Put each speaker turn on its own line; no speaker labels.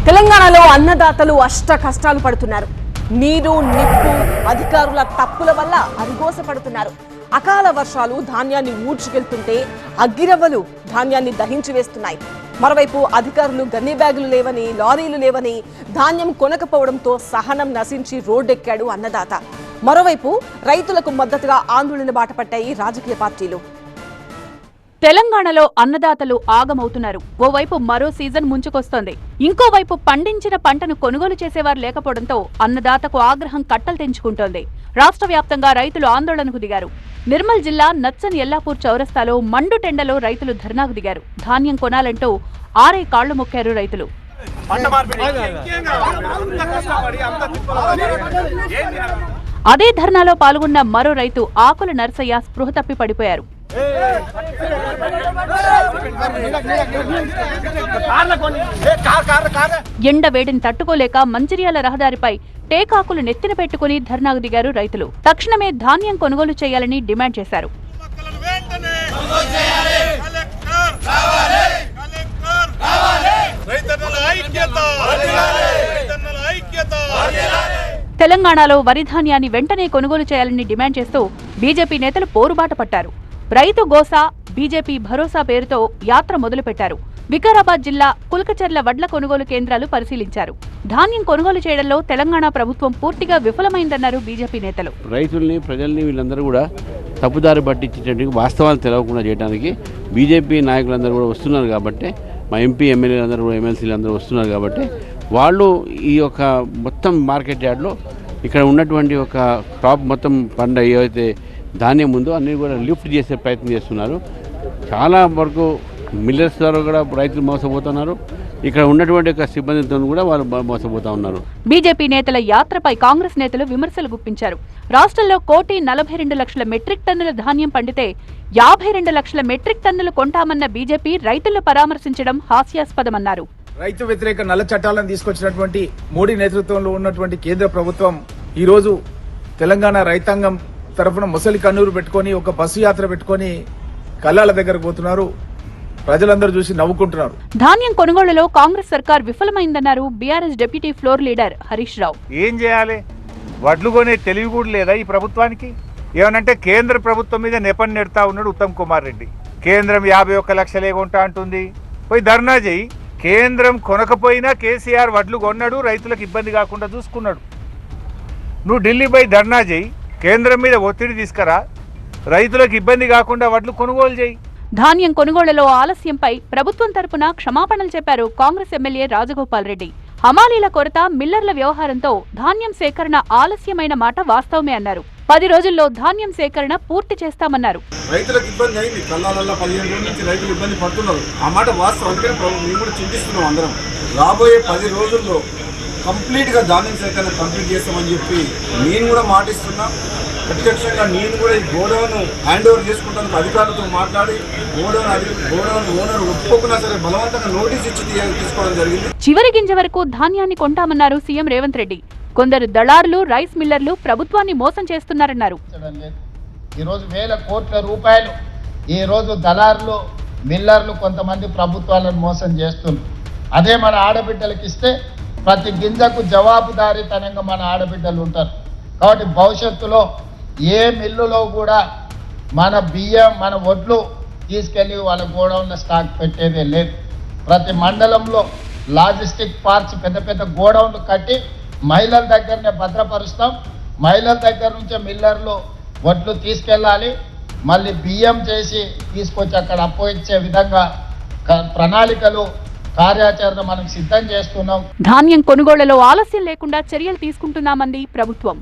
తెలంగాణలో అన్నదాతలు అష్ట కష్టాలు పడుతున్నారు. నీరు నిప్పు అధికారుల తప్పుల వల్ల అరిగోసపడుతున్నారు. అకాల వర్షాలు ధాన్యాన్ని ఊడ్చుకెళ్తుంటే అగ్గిరవ్వలు ధాన్యాన్ని దహించి వేస్తున్నాయి. మరోవైపు అధికారులు గన్ని బ్యాగులు లేవని, లారీలు లేవని, ధాన్యం కొనకపోవడంతో సహనం నశించి రోడ్డెక్కాడు అన్నదాత. మరోవైపు రైతులకు మద్దతుగా ఆందోళన బాటపట్టాయి రాజకీయ పార్టీలు.
తెలంగాణలో అన్నదాతలు ఆగమవుతున్నారు. ఓవైపు మరో సీజన్ ముంచుకొస్తోంది. ఇంకోవైపు పండించిన పంటను కొనుగోలు చేసేవారు లేకపోవడంతో అన్నదాతకు ఆగ్రహం కట్టలు తెంచుకుంటోంది. రాష్ట్ర వ్యాప్తంగా రైతులు ఆందోళనకు దిగారు. నిర్మల్ జిల్లా నచ్చన్ ఎల్లాపూర్ చౌరస్తాలో మండు టెండలో రైతులు ధర్నాకు దిగారు. ధాన్యం కొనాలంటూ ఆరే కాళ్లు మొక్కారు రైతులు. అదే ధర్నాలో పాల్గొన్న మరో రైతు ఆకుల నర్సయ్య స్పృహ తప్పి పడిపోయారు. ఎండ వేడిని తట్టుకోలేక మంచిర్యాల రహదారిపై టేకాకులు నెత్తిన పెట్టుకుని ధర్నాకు దిగారు రైతులు. తక్షణమే ధాన్యం కొనుగోలు చేయాలని డిమాండ్ చేశారు. తెలంగాణలో వరి ధాన్యాన్ని వెంటనే కొనుగోలు చేయాలని డిమాండ్ చేస్తూ బీజేపీ నేతలు పోరుబాట పట్టారు. రైతు గోసా బీజేపీ భరోసా పేరుతో యాత్ర మొదలుపెట్టారు. వికారాబాద్ జిల్లా కుల్కచర్ల వడ్ల కొనుగోలు కేంద్రాలు పరిశీలించారు. ధాన్యం కొనుగోలు చేయడంలో తెలంగాణ ప్రభుత్వం పూర్తిగా విఫలమైందన్నారు బీజేపీ నేతలు.
రైతుల్ని, ప్రజల్ని వీళ్ళందరూ కూడా తప్పుదారి పట్టించేటట్టు వాస్తవాలు తెలవకుండా చేయడానికి బీజేపీ నాయకులందరూ కూడా వస్తున్నారు. కాబట్టి మా ఎంపీ ఎమ్మెల్యేలందరూ కూడా, ఎమ్మెల్సీలు అందరూ వస్తున్నారు. కాబట్టి వాళ్ళు ఈ యొక్క మొత్తం మార్కెట్ యార్డ్లో ఇక్కడ ఉన్నటువంటి ఒక క్రాప్ మొత్తం పంట ఏవైతే ధాన్యం ఉందో అన్నీ కూడా లిఫ్ట్ చేసే ప్రయత్నం చేస్తున్నారు. చాలా వరకు మిల్లర్స్ ద్వారా కూడా రైతులు మోసపోతున్నారు. ఇక్కడ ఉన్నటువంటి ఒక సిబ్బందితో కూడా వాళ్ళు మోసపోతా ఉన్నారు.
బీజేపీ నేతల యాత్రపై కాంగ్రెస్ నేతలు విమర్శలు గుప్పించారు. రాష్ట్రంలో 1,42,00,000 మెట్రిక్ టన్నుల ధాన్యం పండితే 52 లక్షల మెట్రిక్ టన్నులు కొంటామన్న బీజేపీ రైతులను పరామర్శించడం హాస్యాస్పదమన్నారు.
రైతు వ్యతిరేక నల్ల చట్టాలను తీసుకొచ్చినటువంటి మోడీ నేతృత్వంలో ఉన్నటువంటి కేంద్ర ప్రభుత్వం ఈ రోజు తెలంగాణ రైతాంగం తరఫున ముసలి కన్నూరు పెట్టుకుని ఒక బస్సు యాత్ర పెట్టుకుని కల్లాల దగ్గరకు పోతున్నారు. ప్రజలందరూ చూసి నవ్వుకుంటున్నారు.
ధాన్యం కొనుగోలులో కాంగ్రెస్ సర్కార్ విఫలమైందన్నారు BRS deputy floor leader Harish Rao.
ఏం చేయాలి? వడ్లు కొనే తెలివి కూడా లేదా ఈ ప్రభుత్వానికి? ఏమనంటే కేంద్ర ప్రభుత్వం మీద నెపని నెడతా ఉన్నాడు ఉత్తమ్ కుమార్ రెడ్డి. కేంద్రం 51 లక్షలే కొంటా అంటుంది. పోయి ధర్నా చేయి. కేంద్రం కొనకపోయినా కేసీఆర్ వడ్లు కొన్నాడు, రైతులకు ఇబ్బంది కాకుండా చూసుకున్నాడు. నువ్వు ఢిల్లీ పోయి ధర్నా చేయి, కేంద్రం మీద ఒత్తిడి తీసుకురా, రైతులకు ఇబ్బంది కాకుండా వడ్లు కొనుగోలు చేయి.
ధాన్యం కొనుగోలులో ఆలస్యంపై ప్రభుత్వం తరపున క్షమాపణలు చెప్పారు కాంగ్రెస్ ఎమ్మెల్యే రాజగోపాల్ రెడ్డి. హమాలీల కొరత, మిల్లర్ల వ్యవహారంతో ధాన్యం సేకరణ ఆలస్యమైన మాట వాస్తవమే అన్నారు. 10 రోజుల్లో ధాన్యం సేకరణ పూర్తి చేస్తామన్నారు.
రైతులకు ఇబ్బంది అయింది. కల్లాలలో 15 రోజుల నుంచి రైతులు ఇబ్బంది పడుతున్నారు. ఆ మాట వాస్తవం. అందుకని మేము కూడా చింతిస్తున్నాం అందరం. రాబోయే 10 రోజుల్లో కంప్లీట్గా ధాన్యం సేకరణ కంప్లీట్ చేస్తామని చెప్పి నేను కూడా మాటిస్తున్నా. ప్రత్యక్షంగా నేను కూడా ఈ గోడౌన్ హ్యాండ్ ఓవర్ చేసుకుంటాను. అధికారులతో మాట్లాడి గోడౌన్ ఓనర్ ఒప్పుకున్నా సరే బలవంతంగా నోటీస్ ఇచ్చి తీసుకోవడం జరిగింది.
చివరి గింజ వరకు ధాన్యాన్ని కొంటామన్నారు సీఎం రేవంత్ రెడ్డి. కొందరు దళారులు, రైస్ మిల్లర్లు ప్రభుత్వాన్ని మోసం చేస్తున్నారన్నారు.
ఈరోజు వేల కోట్ల రూపాయలు ఈరోజు దళారులు, మిల్లర్లు కొంతమంది ప్రభుత్వాలను మోసం చేస్తున్నారు. అదే మన ఆడబిడ్డలకు ఇస్తే ప్రతి గింజకు జవాబుదారీతనంగా మన ఆడబిడ్డలు ఉంటారు. కాబట్టి భవిష్యత్తులో ఏ మిల్లులో కూడా మన బియ్యం, మన వడ్లు తీసుకెళ్ళి వాళ్ళ గోడౌన్లో స్టాక్ పెట్టేదే లేదు. ప్రతి మండలంలో లాజిస్టిక్ పార్క్స్, పెద్ద పెద్ద గోడౌన్లు కట్టి మహిళల దగ్గరనే భద్రపరుస్తాం. మహిళల దగ్గర నుంచే మిల్లర్లు వడ్లు తీసుకెళ్ళాలి. మళ్ళీ బియ్యం చేసి తీసుకొచ్చి అక్కడ అప్పగించే విధంగా ప్రణాళికలు, కార్యాచరణ మనం సిద్ధం చేస్తున్నాం.
ధాన్యం కొనుగోళ్లలో ఆలస్యం లేకుండా చర్యలు తీసుకుంటున్నామంది ప్రభుత్వం.